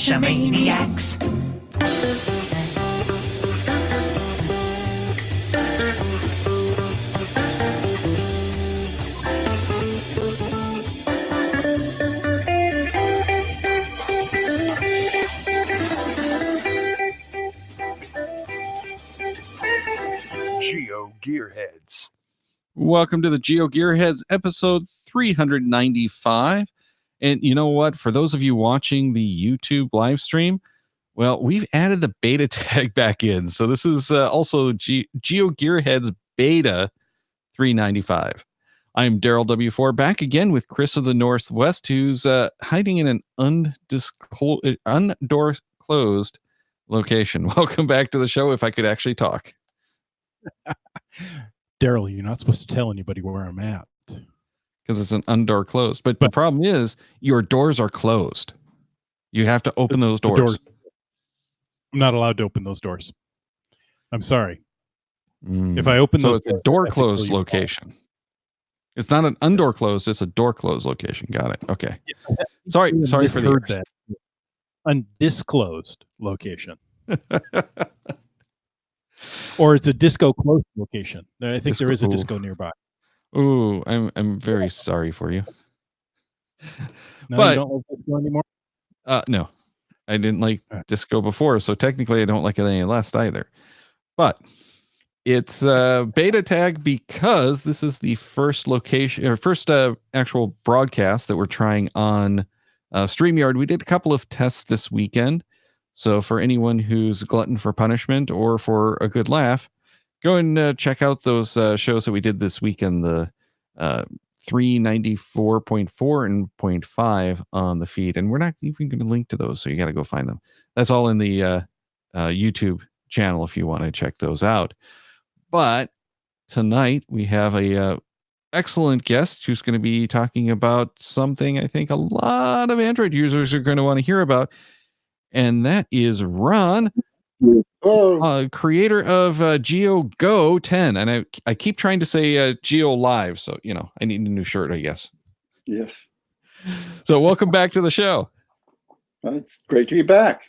Shamaniacs. Geooh Gearheads. Welcome to the Geooh Gearheads episode 395. And you know what? For those of you watching the YouTube live stream, well, we've added the beta tag back in. So this is also Geooh Gearheads Beta 395. I'm Daryl W4, back again with Chris of the Northwest, who's hiding in an undisclosed location. Welcome back to the show, if I could actually talk. Daryl, you're not supposed to tell anybody where I'm at. Because it's an undoor closed. But the problem is your doors are closed. You have to open those doors. I'm not allowed to open those doors. I'm sorry. If I open those doors, it's a door closed location. It's not an undoor closed, it's a door closed location. Got it. Okay. Yeah. Sorry for the that. Undisclosed location. Or it's a disco closed location. I think there is a disco nearby. Ooh, I'm very sorry for you. No, but you don't like disco anymore? No. I didn't like disco before, so technically I don't like it any less either. But it's beta tag because this is the first location or first actual broadcast that we're trying on StreamYard. We did a couple of tests this weekend. So for anyone who's glutton for punishment or for a good laugh, go and check out those shows that we did this weekend, the 394.4 and 0.5 on the feed. And we're not even going to link to those, so you got to go find them. That's all in the YouTube channel if you want to check those out. But tonight we have a excellent guest who's going to be talking about something I think a lot of Android users are going to want to hear about. And that is Ron, creator of Geooh GO 10. And I keep trying to say Geooh Live. So, I need a new shirt, I guess. Yes. So welcome back to the show. It's great to be back.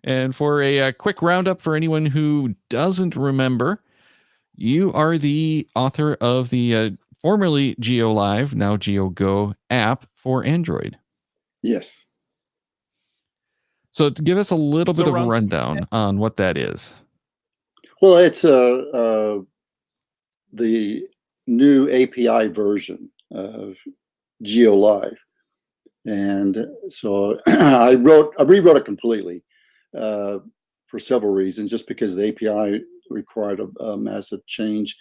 And for a quick roundup for anyone who doesn't remember, you are the author of the formerly Geooh Live, now Geooh GO app for Android. Yes. So to give us a little bit of a rundown on what that is. Well, it's the new API version of Geooh Live. And so I rewrote it completely for several reasons, just because the API required a massive change.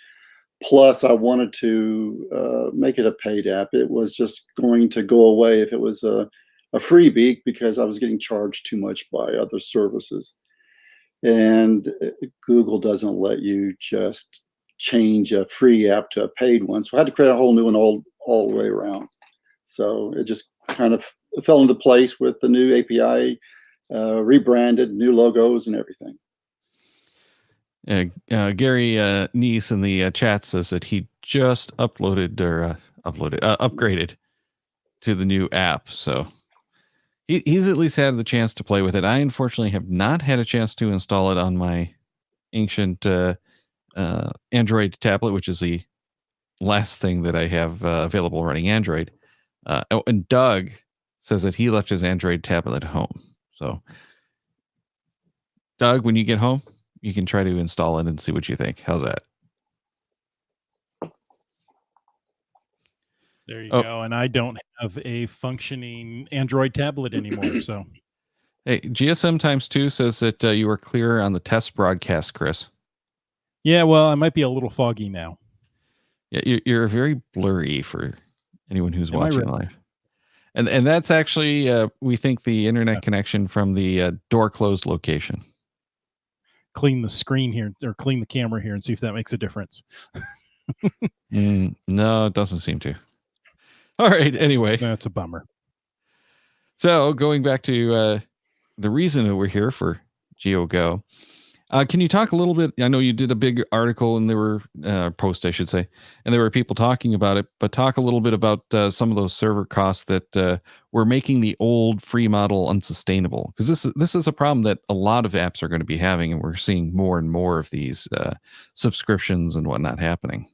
Plus, I wanted to make it a paid app. It was just going to go away if it was a freebie, because I was getting charged too much by other services. And Google doesn't let you just change a free app to a paid one. So I had to create a whole new one all the way around. So it just kind of fell into place with the new API, rebranded, new logos and everything. Gary Neese in the chat says that he just upgraded to the new app. So he's at least had the chance to play with it. I unfortunately have not had a chance to install it on my ancient Android tablet, which is the last thing that I have available running Android. And Doug says that he left his Android tablet at home. So Doug, when you get home, you can try to install it and see what you think. How's that? There you go. And I don't have a functioning Android tablet anymore. So, hey, GSM times 2 says that you were clear on the test broadcast, Chris. Yeah, well, I might be a little foggy now. Yeah, you're very blurry for anyone who's watching live. And that's actually, we think, the internet connection from the door closed location. Clean the screen here, or clean the camera here, and see if that makes a difference. No, it doesn't seem to. All right, anyway. That's a bummer. So going back to the reason that we're here for Geooh GO, Can you talk a little bit? I know you did a big article and there were post, I should say, and there were people talking about it. But talk a little bit about some of those server costs that were making the old free model unsustainable. Because this is a problem that a lot of apps are going to be having, and we're seeing more and more of these subscriptions and whatnot happening.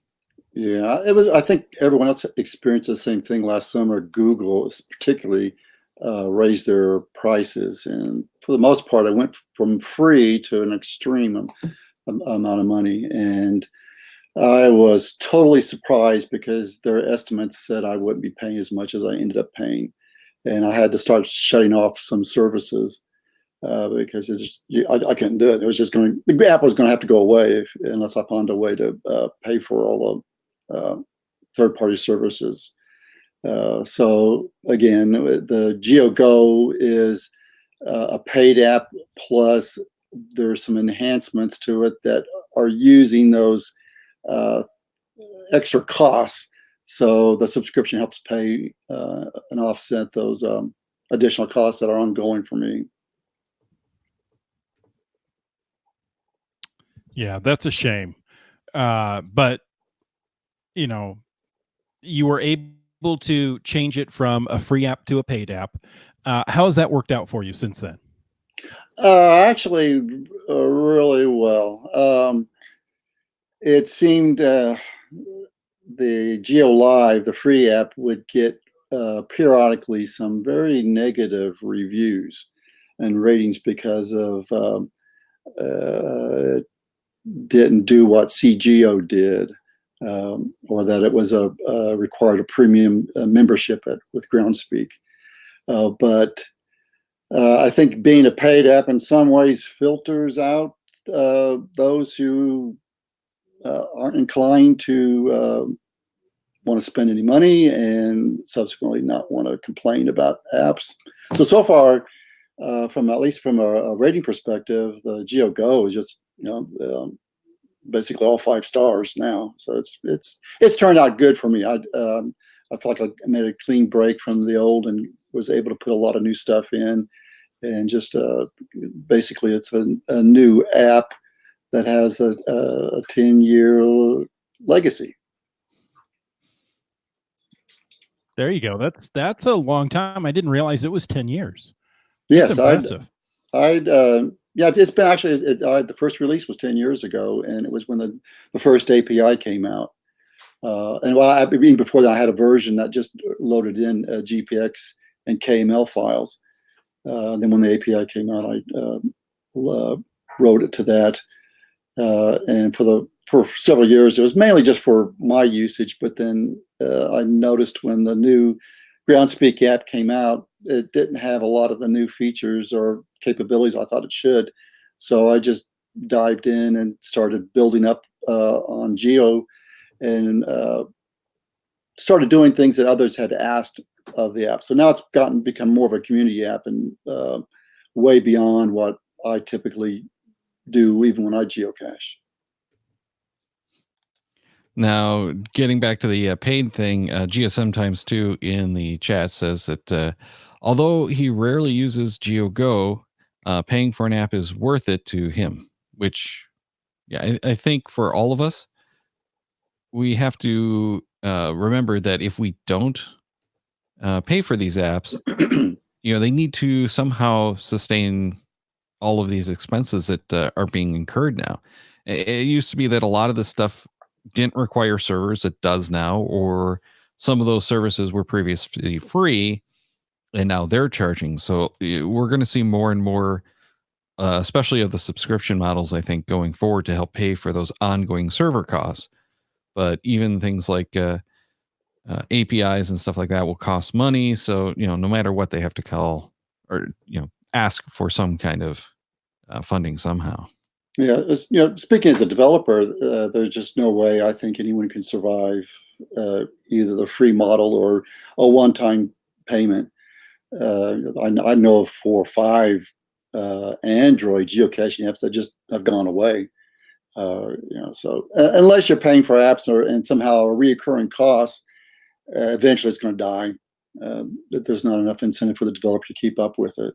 Yeah, it was. I think everyone else experienced the same thing last summer. Google, particularly, raised their prices, and for the most part, I went from free to an extreme amount of money, and I was totally surprised because their estimates said I wouldn't be paying as much as I ended up paying, and I had to start shutting off some services because it's just, I couldn't do it. It was just the app was going to have to go away unless I found a way to pay for all the third-party services. So again, the Geooh GO is a paid app, plus there's some enhancements to it that are using those extra costs. So the subscription helps pay and offset those additional costs that are ongoing for me. Yeah, that's a shame. But you know, you were able to change it from a free app to a paid app. How has that worked out for you since then? Actually, really well. It seemed the Geooh Live, the free app, would get periodically some very negative reviews and ratings because of didn't do what CGO did, or that it was required a premium membership with Groundspeak. But I think being a paid app in some ways filters out those who aren't inclined to want to spend any money and subsequently not want to complain about apps. So far, at least from a rating perspective, the Geooh GO is just basically all 5 stars now. So it's turned out good for me. I feel like I made a clean break from the old and was able to put a lot of new stuff in, and just basically it's a new app that has a 10-year legacy. There you go. That's a long time. I didn't realize it was 10 years. Yes, that's impressive. Yeah, it's been actually, the first release was 10 years ago, and it was when the first API came out. And even before that, I had a version that just loaded in GPX and KML files. Then when the API came out, I wrote it to that. And for several years, it was mainly just for my usage. But then I noticed when the new Groundspeak app came out, it didn't have a lot of the new features or capabilities I thought it should. So I just dived in and started building up on Geooh, and started doing things that others had asked of the app. So now it's become more of a community app, and way beyond what I typically do, even when I geocache. Now, getting back to the paid thing, GSM times 2 in the chat says that although he rarely uses Geooh GO, paying for an app is worth it to him, which, yeah, I think for all of us, we have to remember that if we don't pay for these apps, they need to somehow sustain all of these expenses that are being incurred now. It used to be that a lot of this stuff didn't require servers. It does now, or some of those services were previously free and now they're charging. So we're going to see more and more, especially of the subscription models, I think, going forward to help pay for those ongoing server costs. But even things like APIs and stuff like that will cost money. So, no matter what, they have to call or, ask for some kind of funding somehow. Yeah, speaking as a developer, there's just no way I think anyone can survive either the free model or a one-time payment. I know of 4 or 5 Android geocaching apps that just have gone away. So unless you're paying for apps and somehow a reoccurring cost, eventually it's going to die. There's not enough incentive for the developer to keep up with it.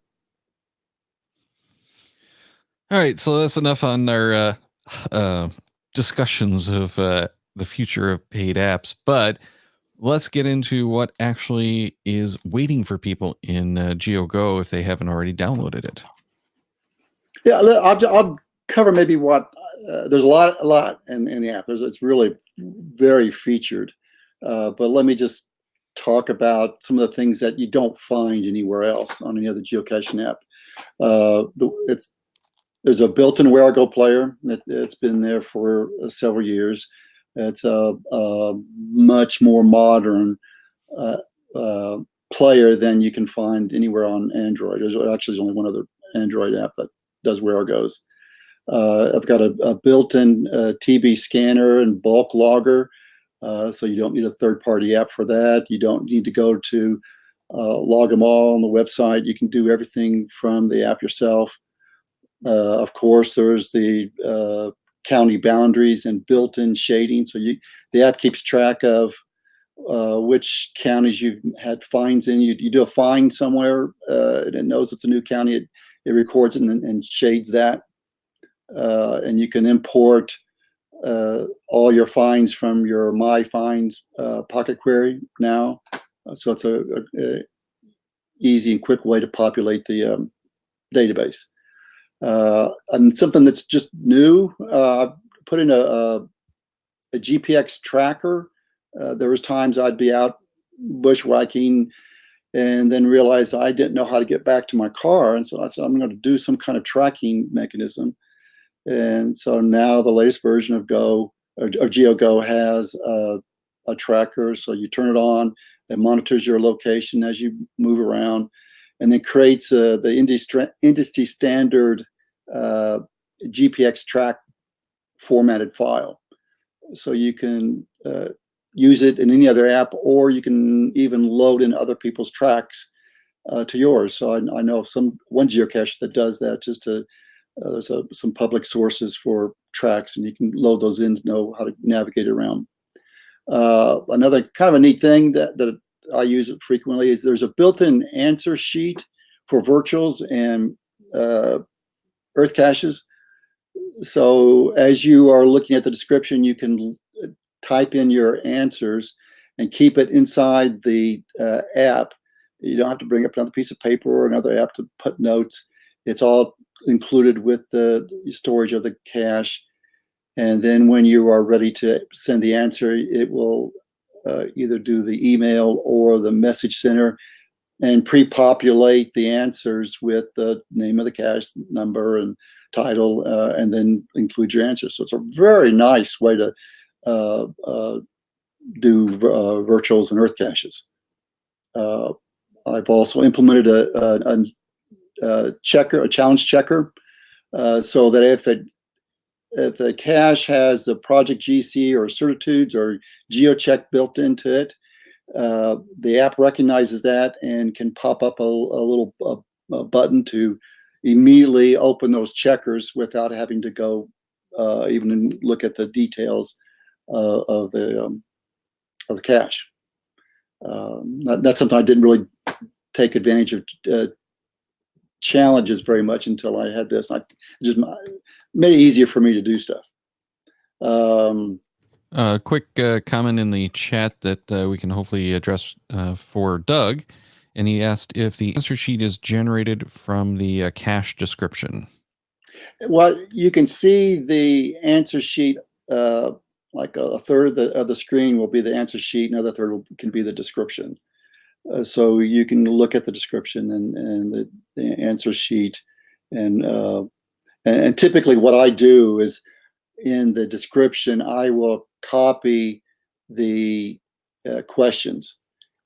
All right, so that's enough on our discussions of the future of paid apps, but let's get into what actually is waiting for people in Geooh GO if they haven't already downloaded it. Yeah, I'll cover maybe what there's a lot in the app. It's really very featured, but let me just talk about some of the things that you don't find anywhere else on any other geocaching app. There's a built-in Where I Go player it's been there for several years. It's a much more modern player than you can find anywhere on Android. There's only one other Android app that does Where I Goes. I've got a built-in TB scanner and bulk logger, so you don't need a third-party app for that. You don't need to go to log them all on the website. You can do everything from the app yourself. Of course, there's the county boundaries and built-in shading, so the app keeps track of which counties you've had fines in. You do a fine somewhere, and it knows it's a new county. It records it and shades that. And you can import all your fines from your My Fines pocket query now. So it's a easy and quick way to populate the database. And something that's just new, put in a GPX tracker. There was times I'd be out bushwhacking and then realize I didn't know how to get back to my car. And so I said, I'm going to do some kind of tracking mechanism. And so now the latest version of Geooh GO has a tracker. So you turn it on, it monitors your location as you move around, and then creates the industry standard GPX track formatted file. So you can use it in any other app, or you can even load in other people's tracks to yours. So I know of one geocache that does that. Just to there's some public sources for tracks, and you can load those in to know how to navigate around. Another kind of a neat thing that I use it frequently is there's a built-in answer sheet for virtuals and earth caches. So as you are looking at the description, you can type in your answers and keep it inside the app. You don't have to bring up another piece of paper or another app to put notes. It's all included with the storage of the cache. And then when you are ready to send the answer, it will either do the email or the message center and pre-populate the answers with the name of the cache, number and title, and then include your answer. So it's a very nice way to do virtuals and earth caches. I've also implemented a challenge checker, so that if the cache has the project GC or certitudes or geocheck built into it, the app recognizes that and can pop up a little button to immediately open those checkers without having to go even look at the details of the cache. That's something I didn't really take advantage of challenges very much until I had this. I just made it easier for me to do stuff. Quick comment in the chat that we can hopefully address for Doug. And he asked if the answer sheet is generated from the cache description. Well, you can see the answer sheet, like a third of the screen will be the answer sheet, another third can be the description. So you can look at the description and the answer sheet. And typically what I do is in the description, I will copy the questions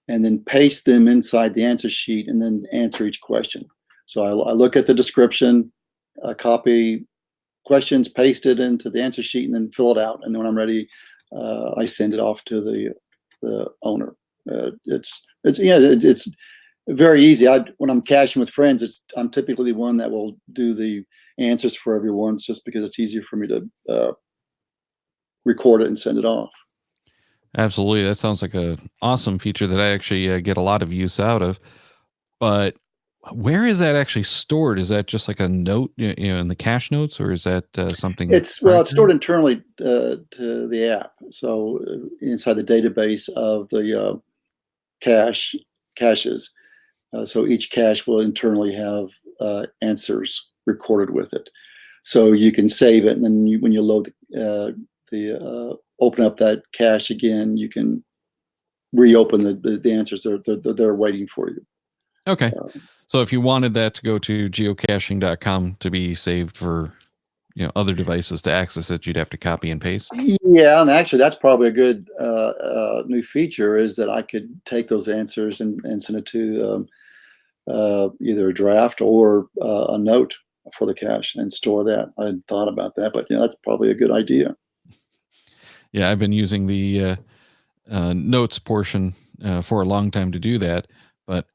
and then paste them inside the answer sheet and then answer each question. So I look at the description, copy questions, paste it into the answer sheet, and then fill it out. And then when I'm ready, I send it off to the owner. It's very easy. When I'm caching with friends, I'm typically the one that will do the answers for everyone, just because it's easier for me to record it and send it off. Absolutely. That sounds like an awesome feature that I actually get a lot of use out of. But Where is that actually stored? Is that just like a note, in the cache notes, or is that something? It's stored internally to the app. So inside the database of the caches. So each cache will internally have answers recorded with it. So you can save it, and then when you load open up that cache again, you can reopen the answers. They're waiting for you. Okay. So if you wanted that to go to geocaching.com to be saved for other devices to access it, you'd have to copy and paste. Yeah, and actually, that's probably a good new feature, is that I could take those answers and send it to either a draft or a note for the cache and store that. I hadn't thought about that, but that's probably a good idea. Yeah, I've been using the notes portion for a long time to do that, but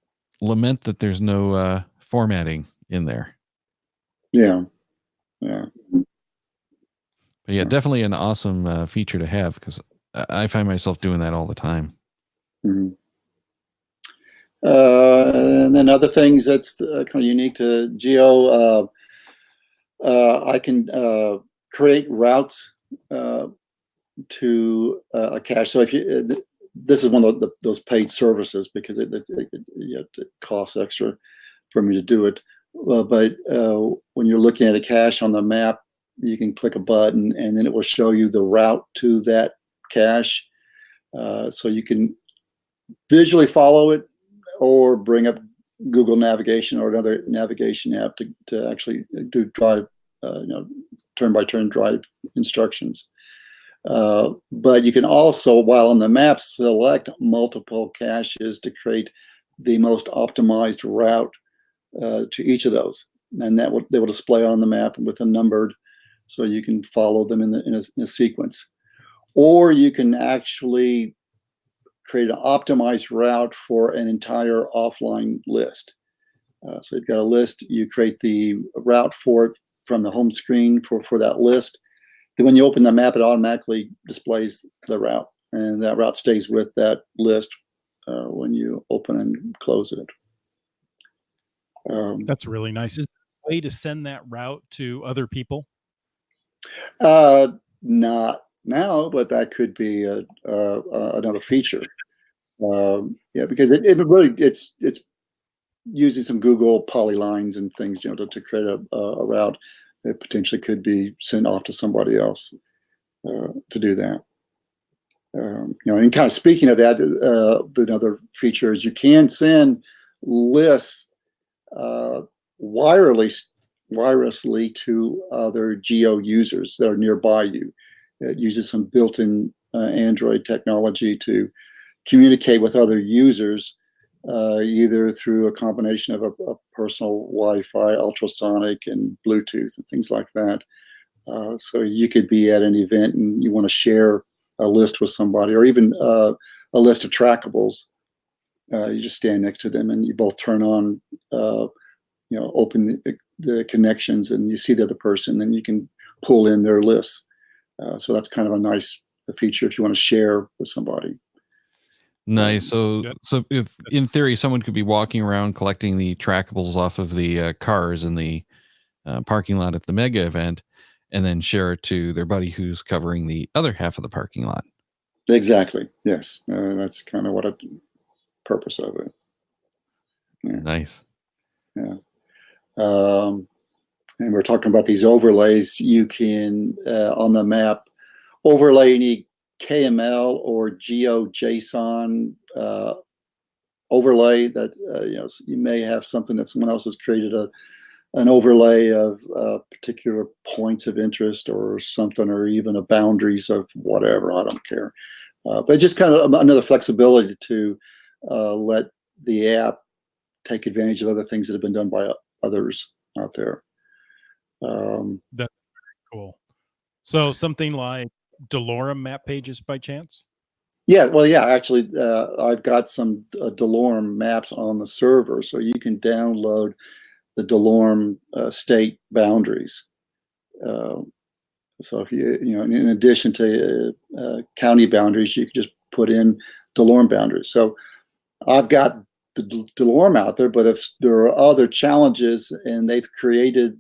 lament that there's no formatting in there. Yeah. But yeah, definitely an awesome feature to have, because I find myself doing that all the time. Mm-hmm. And then other things that's kind of unique to Geooh, I can create routes to a cache. So if you, this is one of those paid services, because it costs extra for me to do it. But when you're looking at a cache on the map, you can click a button and then it will show you the route to that cache. So you can visually follow it, or bring up Google Navigation or another navigation app to actually do drive, turn-by-turn drive instructions. But you can also, while on the map, select multiple caches to create the most optimized route to each of those, and they will display on the map with a numbered, so you can follow them in a sequence. Or you can actually create an optimized route for an entire offline list. So you've got a list, you create the route for it from the home screen for that list. Then when you open the map, it automatically displays the route, and that route stays with that list when you open and close it. That's really nice. Is there a way to send that route to other people? Not now, but that could be another feature. Yeah, because it's using some Google polylines and things, to create a route that potentially could be sent off to somebody else to do that. And kind of speaking of that, another feature is you can send lists wirelessly to other Geooh users that are nearby you. It uses some built-in Android technology to communicate with other users, either through a combination of a personal Wi-Fi, ultrasonic, and Bluetooth, and things like that. So you could be at an event and you want to share a list with somebody, or even a list of trackables. You just stand next to them and you both turn on, open the connections, and you see the other person, and you can pull in their lists. So that's kind of a nice feature if you want to share with somebody. Nice. So if in theory someone could be walking around collecting the trackables off of the cars in the parking lot at the mega event, and then share it to their buddy who's covering the other half of the parking lot. Exactly. Yes, that's kind of what the purpose of it. Yeah. Nice. Yeah. And we're talking about these overlays. You can on the map overlay any KML or GeoJSON overlay that you may have something that someone else has created an overlay of particular points of interest or something, or even a boundaries of whatever. I don't care, but just kind of another flexibility to let the app take advantage of other things that have been done by others out there. That's cool. So something like Delorme map pages by chance? Yeah, well, yeah, actually, I've got some Delorme maps on the server, so you can download the Delorme state boundaries. So if in addition to county boundaries, you can just put in Delorme boundaries. So I've got Delorme out there, but if there are other challenges and they've created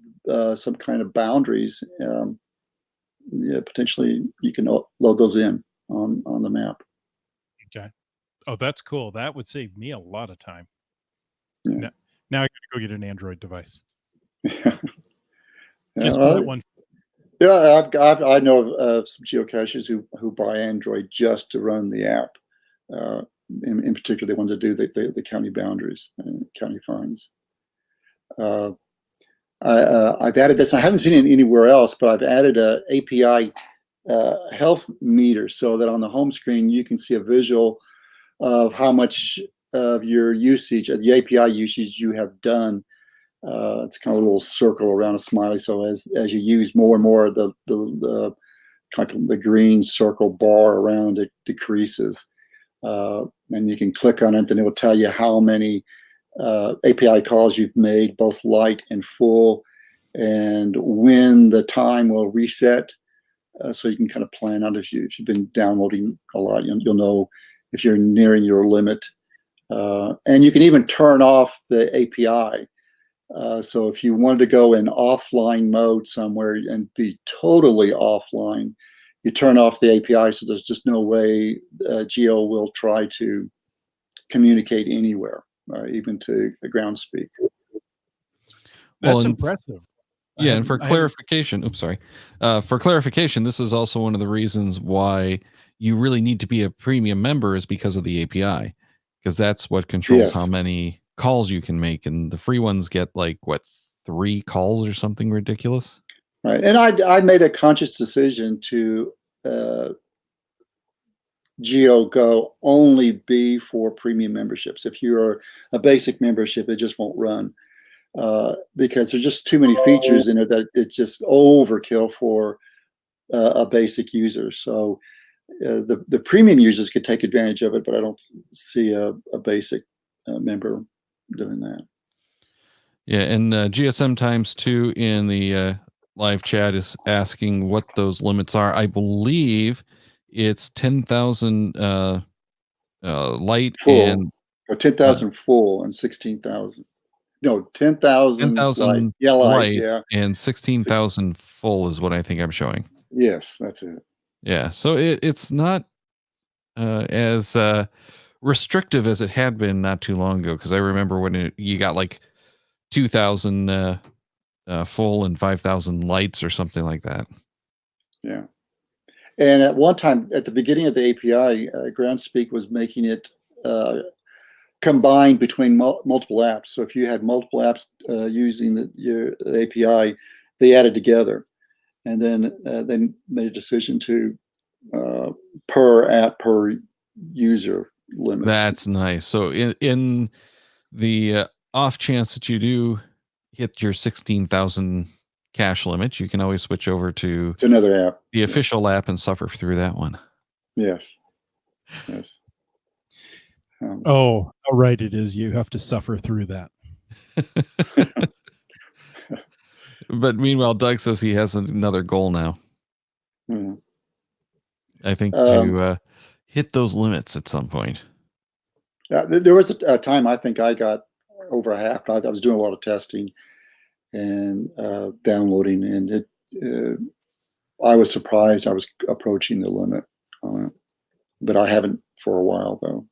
some kind of boundaries, yeah, potentially you can load those in on the map. Okay. Oh, that's cool. That would save me a lot of time. Yeah. Now I got to go get an Android device. Yeah, Just for well, that one. yeah, I know of some geocachers who buy Android just to run the app. In particular, they want to do the county boundaries and county fines. I've added this. I haven't seen it anywhere else, but I've added a API health meter so that on the home screen you can see a visual of how much of your usage, of the API usage you have done. It's kind of a little circle around a smiley. So as you use more and more, the kind of the green circle bar around it decreases. And you can click on it, and it will tell you how many API calls you've made, both light and full, and when the time will reset. So you can kind of plan out if you've been downloading a lot, you'll know if you're nearing your limit. And you can even turn off the API. So if you wanted to go in offline mode somewhere and be totally offline, you turn off the API, so there's just no way Geooh will try to communicate anywhere, even to a ground speak. That's and impressive. Yeah, and for clarification, oops, sorry. For clarification, this is also one of the reasons why you really need to be a premium member is because of the API, because that's what controls how Yes. many calls you can make, and the free ones get like what 3 calls or something ridiculous. Right, and I made a conscious decision to Geooh GO only be for premium memberships. If you're a basic membership, it just won't run because there's just too many features in it that it's just overkill for a basic user. So the premium users could take advantage of it, but I don't see a basic member doing that. Yeah, and GSM times 2 in the live chat is asking what those limits are. I believe it's 10,000 light Full, and or 10,000 full and 16,000. No, 10,000 light. 10,000 Yeah, light. light Yeah. and 16,000 full is what I think I'm showing. Yes, that's it. Yeah, so it's not as restrictive as it had been not too long ago, because I remember when you got like 2,000 full and 5,000 lights or something like that. Yeah. And at one time, at the beginning of the API, Groundspeak was making it combined between multiple apps. So if you had multiple apps using your API, they added together. And then they made a decision to per app, per user limits. That's nice. So in the off chance that you do hit your 16,000 cache limit, you can always switch over to another app, the official app, and suffer through that one. Yes. Yes. Oh, how right it is. You have to suffer through that. But meanwhile, Doug says he has another goal now. Yeah. I think to hit those limits at some point. Yeah, there was a time I think I got over half. I was doing a lot of testing and downloading, and it. I was surprised I was approaching the limit on it, but I haven't for a while though.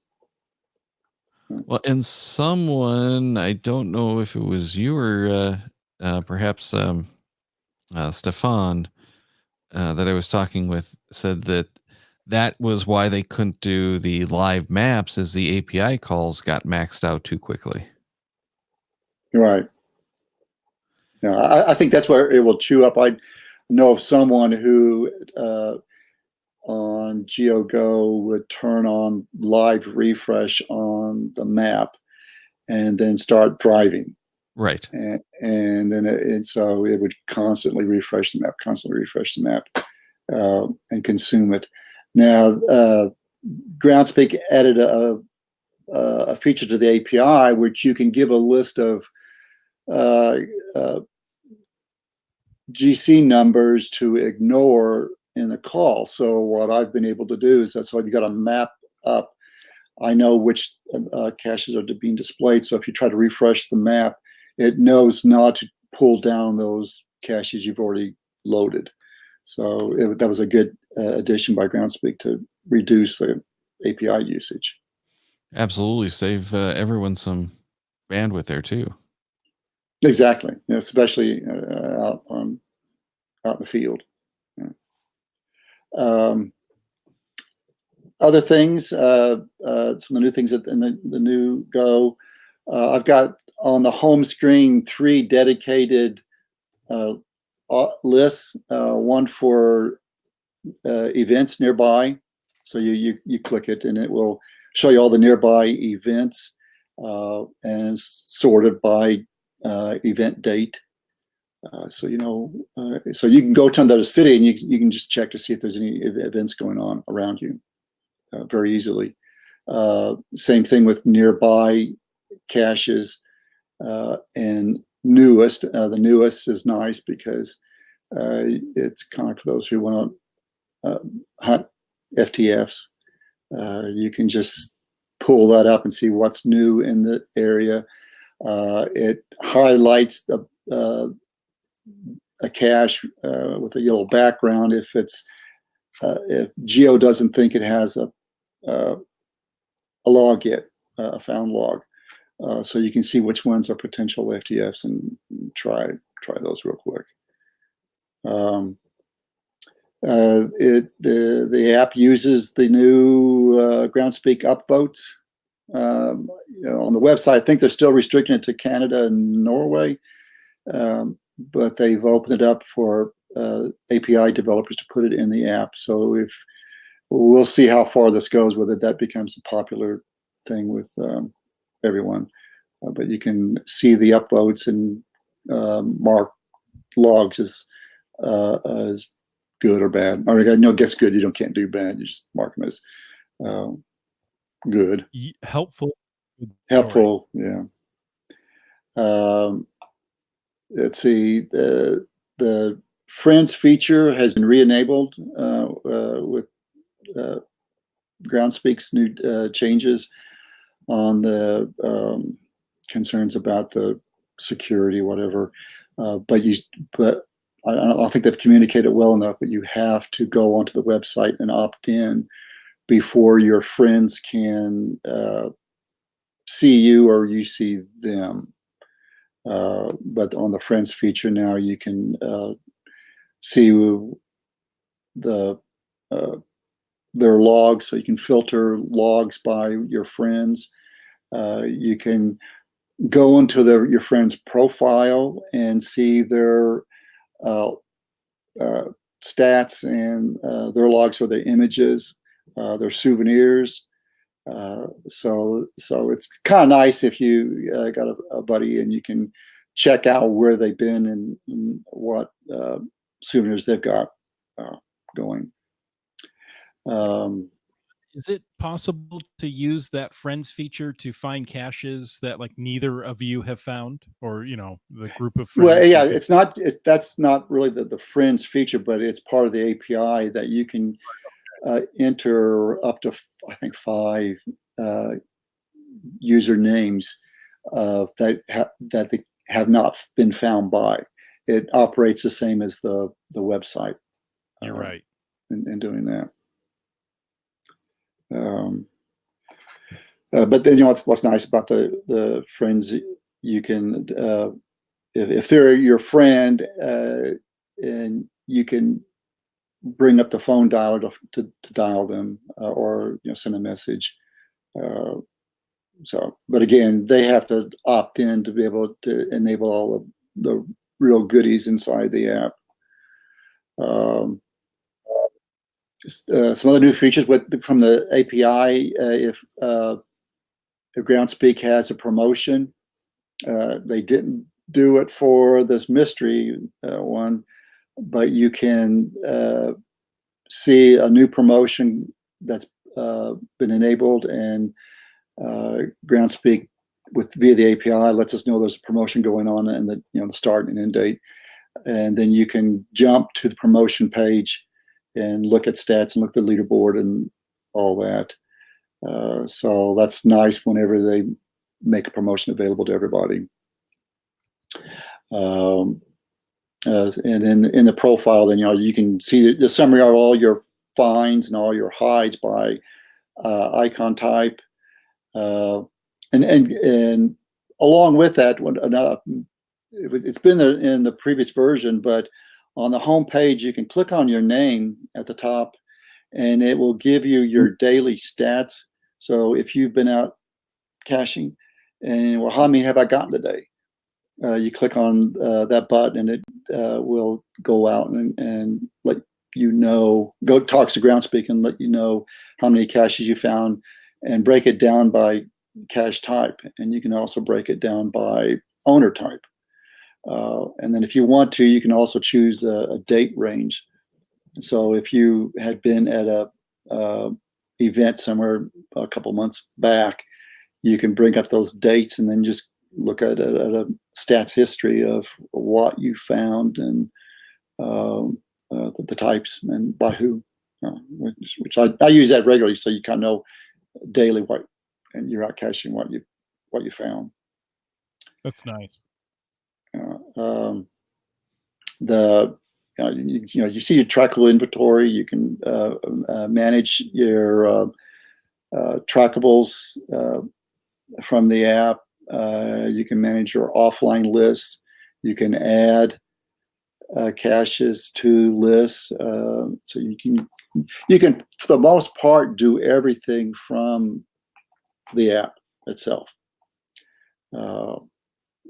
Well, and someone, I don't know if it was you or perhaps Stefan that I was talking with, said that was why they couldn't do the live maps, as the API calls got maxed out too quickly. Right. Yeah, I think that's where it will chew up. I know of someone who on Geooh GO would turn on live refresh on the map and then start driving. Right. And then so it would constantly refresh the map, and consume it. Now, Groundspeak added a feature to the API which you can give a list of GC numbers to ignore in the call. So what I've been able to do is, so I've got a map up. I know which caches are being displayed. So if you try to refresh the map, it knows not to pull down those caches you've already loaded. So that was a good addition by Groundspeak to reduce the API usage. Absolutely save everyone some bandwidth there too. Exactly, especially out in the field. Yeah. Other things, some of the new things in the new Go. I've got on the home screen 3 dedicated lists. One for events nearby. So you click it and it will show you all the nearby events and sorted by event date. So so you can go to another city and you can just check to see if there's any events going on around you very easily. Same thing with nearby caches and newest. The newest is nice because it's kind of for those who want to hunt FTFs. You can just pull that up and see what's new in the area. It highlights a cache with a yellow background if Geooh doesn't think it has a log yet, a found log. So you can see which ones are potential FTFs and try those real quick. The app uses the new Groundspeak upvotes. On the website, I think they're still restricting it to Canada and Norway, but they've opened it up for API developers to put it in the app. So we'll see how far this goes, whether that becomes a popular thing with everyone. But you can see the upvotes and mark logs as good or bad. Or no, guess good. You can't do bad. You just mark them as good. Helpful. Helpful, yeah. Let's see. The friends feature has been re-enabled with Groundspeak's new changes on the concerns about the security, whatever. But I don't think they've communicated well enough. But you have to go onto the website and opt in before your friends can see you or you see them. But on the friends feature now, you can see their logs, so you can filter logs by your friends. You can go into your friend's profile and see their stats and their logs or their images, their souvenirs. So it's kind of nice if you got a buddy and you can check out where they've been and what souvenirs they've got going. Is it possible to use that friends feature to find caches that like neither of you have found, or the group of friends? Well, yeah, that's not really the friends feature, but it's part of the API that you can enter up to I think 5 usernames that they have not been found by. It operates the same as the website. You're right. In doing that. But then what's nice about the friends, you can if they're your friend and you can bring up the phone dialer to dial them or send a message. But again, they have to opt in to be able to enable all of the real goodies inside the app. Some other new features from the API, if Groundspeak has a promotion, they didn't do it for this mystery one, but you can see a new promotion that's been enabled, and Groundspeak via the API lets us know there's a promotion going on and the start and end date, and then you can jump to the promotion page and look at stats and look at the leaderboard and all that. So that's nice whenever they make a promotion available to everybody. And in the profile, then you can see the summary of all your finds and all your hides by icon type, and along with that, it's been there in the previous version, but on the home page you can click on your name at the top, and it will give you your daily stats. So if you've been out caching, and how many have I gotten today? You click on that button, and it will go out and let you know, talks to Groundspeak and let you know how many caches you found, and break it down by cache type. And you can also break it down by owner type. And then if you want to, you can also choose a date range. So if you had been at a event somewhere a couple months back, you can bring up those dates and then just look at a stats history of what you found and the types and by who, which I use that regularly, so you kind of know daily what, and you're out caching what you found. That's nice. You see your trackable inventory. You can manage your trackables from the app. You can manage your offline lists. You can add caches to lists. So you can, for the most part, do everything from the app itself,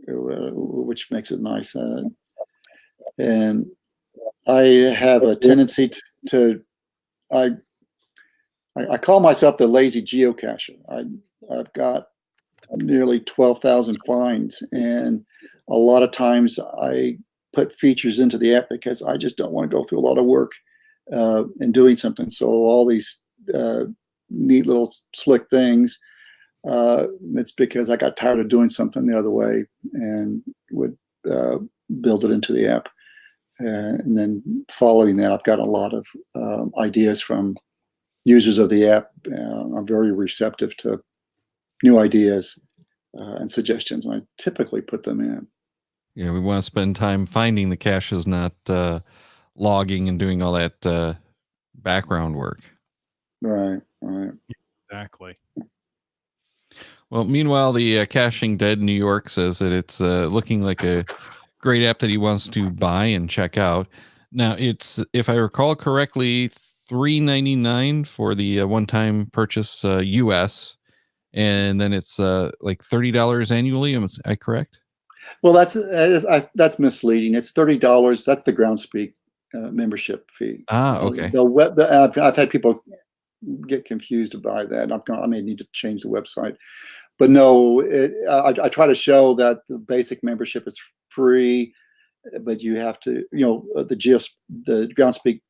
which makes it nice. And I have a tendency I call myself the lazy geocacher. I've got nearly 12,000 finds, and a lot of times I put features into the app because I just don't want to go through a lot of work in doing something. So all these neat little slick things, it's because I got tired of doing something the other way and would build it into the app. And then following that, I've got a lot of ideas from users of the app. I'm very receptive to new ideas and suggestions, and I typically put them in. Yeah, we want to spend time finding the caches, not logging and doing all that background work. Right. Exactly. Well, meanwhile, the Caching Dead New York says that it's looking like a great app that he wants to buy and check out. Now, it's, if I recall correctly, $3.99 for the one-time purchase US, and then it's like $30 annually. Am I correct? Well, that's misleading. It's $30. That's the Groundspeak membership fee. Okay. I've had people get confused by that. I may need to change the website, but no, I try to show that the basic membership is free, but you have to, the Groundspeak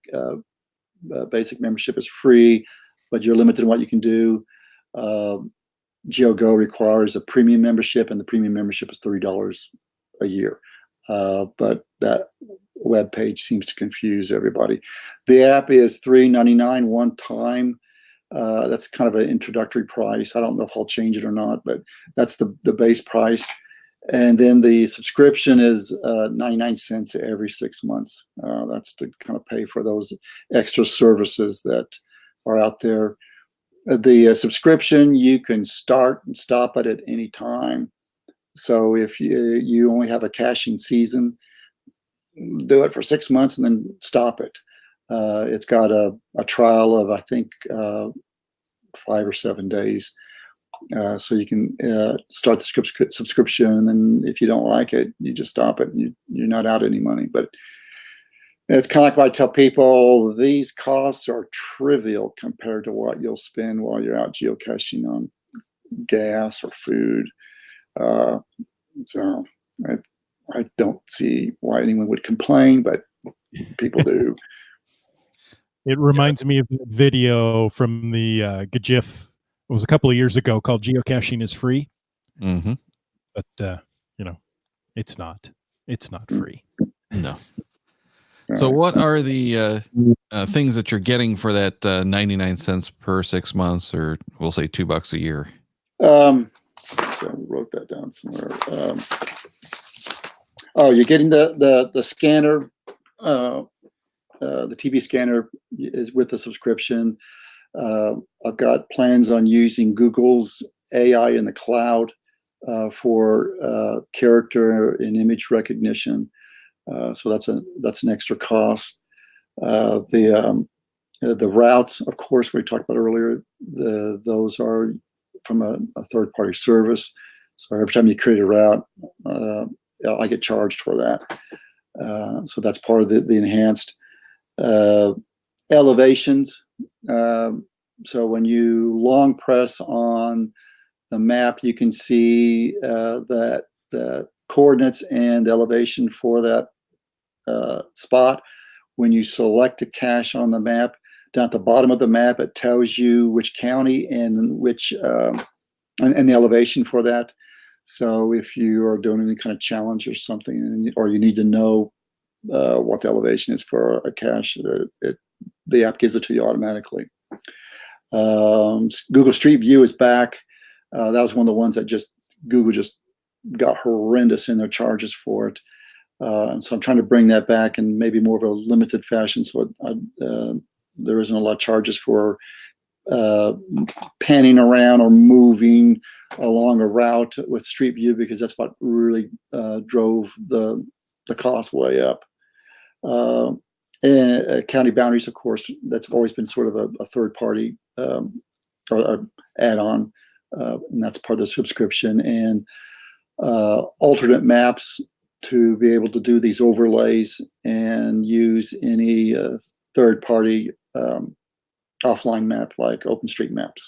basic membership is free, but you're limited in what you can do. Geooh GO requires a premium membership, and the premium membership is $30 a year. But that web page seems to confuse everybody. The app is $3.99 one time. That's kind of an introductory price. I don't know if I'll change it or not, but that's the base price. And then the subscription is 99 cents every 6 months. That's to kind of pay for those extra services that are out there. The subscription, you can start and stop it at any time. So if you only have a caching season, do it for 6 months and then stop it. It's got a trial of, I think, 5 or 7 days. So you can start the subscription, and then if you don't like it, you just stop it, and you're not out any money. But it's kind of like what I tell people, these costs are trivial compared to what you'll spend while you're out geocaching on gas or food. So I don't see why anyone would complain, but people do. It reminds me of the video from the GGIF. It was a couple of years ago, called "Geocaching is Free." Mm-hmm. But it's not. It's not free. No. So right. what are the things that you're getting for that 99 cents per 6 months, or we'll say $2 a year? So I wrote that down somewhere. Oh, you're getting the scanner, the TV scanner is with the subscription. I've got plans on using Google's AI in the cloud for character and image recognition. So that's an extra cost. The routes, of course, we talked about earlier. Those are from a third-party service. So every time you create a route, I get charged for that. So that's part of the enhanced elevations. So when you long press on the map, you can see that the coordinates and the elevation for that spot. When you select a cache on the map, down at the bottom of the map, it tells you which county and which and the elevation for that. So if you are doing any kind of challenge or something, or you need to know what the elevation is for a cache, the app gives it to you automatically. Google Street View is back. That was one of the ones that Google just got horrendous in their charges for it. And so I'm trying to bring that back in maybe more of a limited fashion. So there isn't a lot of charges for panning around or moving along a route with Street View, because that's what really drove the cost way up. And county boundaries, of course, that's always been sort of a third party or add-on, and that's part of the subscription. And alternate maps to be able to do these overlays and use any third party offline map like OpenStreetMaps.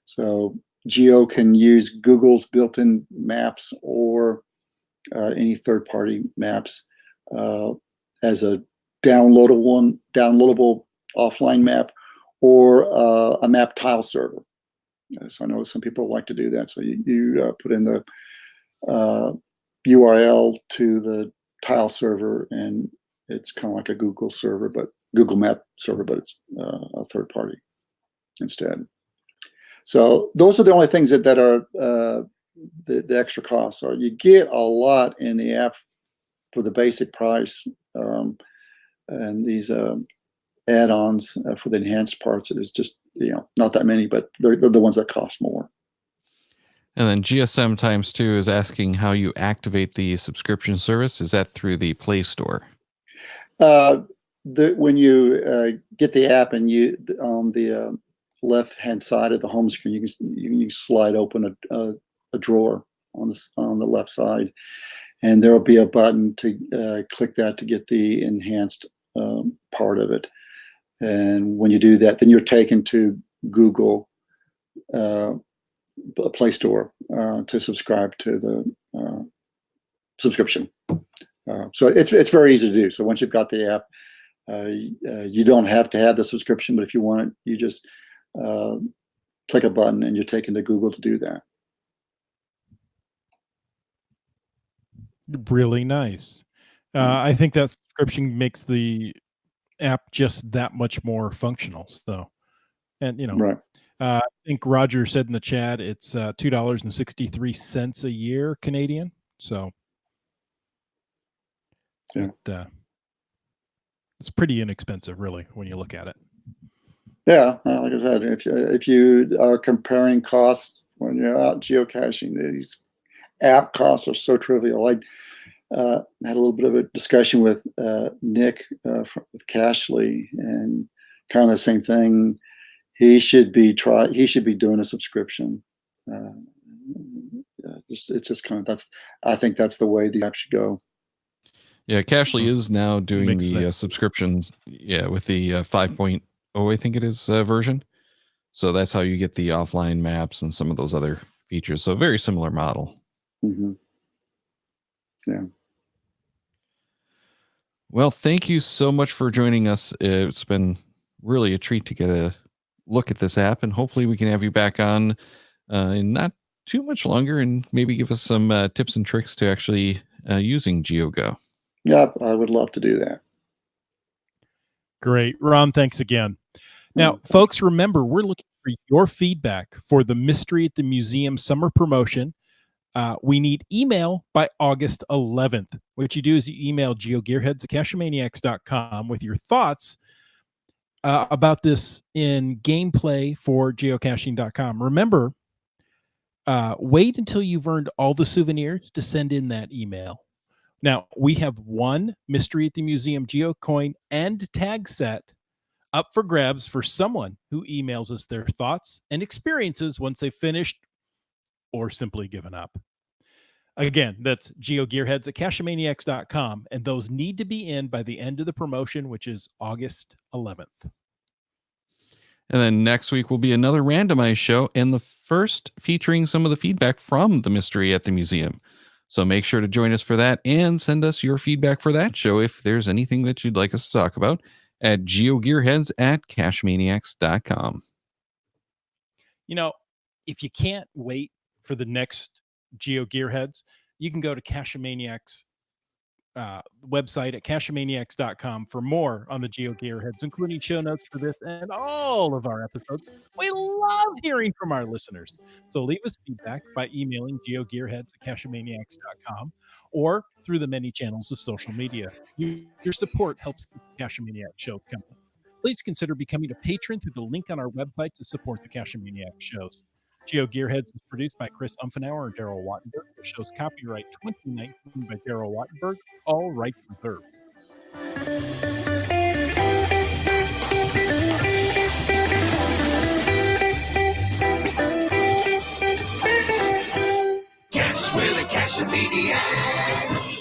So Geooh can use Google's built-in maps or any third-party maps as a downloadable offline map, or a map tile server. So I know some people like to do that. So you put in the URL to the tile server, and it's kind of like a Google server, but Google Map server, but it's a third party instead. So those are the only things that are the extra costs. So you get a lot in the app for the basic price, and these add-ons for the enhanced parts. It is just not that many, but they're the ones that cost more. And then GSM times 2 is asking how you activate the subscription service. Is that through the Play Store? When you get the app, and you on the left-hand side of the home screen, you can slide open a drawer on the left side, and there will be a button to click that to get the enhanced part of it. And when you do that, then you're taken to Google Play Store to subscribe to the subscription. So it's very easy to do. So once you've got the app, you don't have to have the subscription, but if you want it, you just click a button and you're taken to Google to do that. Really nice. I think that subscription makes the app just that much more functional. So, and Right. I think Roger said in the chat it's $2.63 a year Canadian. So, Yeah. it's pretty inexpensive, really, when you look at it. Yeah, like I said, if you are comparing costs when you're out geocaching, these app costs are so trivial. I had a little bit of a discussion with Nick with Cashly, and kind of the same thing. He should be doing a subscription. It's just kind of I think that's the way the app should go. Yeah, Cashly is now doing Makes the sense. subscriptions. Yeah, with the 5.0, I think it is, version. So that's how you get the offline maps and some of those other features. So very similar model. Mm-hmm. Yeah. Well, thank you so much for joining us. It's been really a treat to get a look at this app, and hopefully we can have you back on in not too much longer, and maybe give us some tips and tricks to actually using Geooh GO. Yeah, I would love to do that. Great. Ron, thanks again. Now, Thank folks, remember, we're looking for your feedback for the Mystery at the Museum summer promotion. We need email by August 11th. What you do is you email geogearheads@cachemaniacs.com with your thoughts about this in gameplay for geocaching.com. Remember, wait until you've earned all the souvenirs to send in that email. Now, we have one Mystery at the Museum Geocoin and tag set up for grabs for someone who emails us their thoughts and experiences once they've finished or simply given up. Again, that's geogearheads@cachemaniacs.com, and those need to be in by the end of the promotion, which is August 11th. And then next week will be another randomized show, and the first featuring some of the feedback from the Mystery at the Museum. So make sure to join us for that and send us your feedback for that show if there's anything that you'd like us to talk about at geogearheads@cachemaniacs.com. You know, if you can't wait for the next Geo Gearheads, you can go to Cachemaniacs website at cachemaniacs.com for more on the Geo Gearheads, including show notes for this and all of our episodes. We love hearing from our listeners. So leave us feedback by emailing geogearheads@cachemaniacs.com or through the many channels of social media. Your support helps keep the Cachemaniac show coming. Please consider becoming a patron through the link on our website to support the Cachemaniac shows. Geo Gearheads is produced by Chris Umfenauer and Daryl Wattenberg. The show's copyright 2019 by Daryl Wattenberg, all rights reserved. Cash with the Cachemaniacs.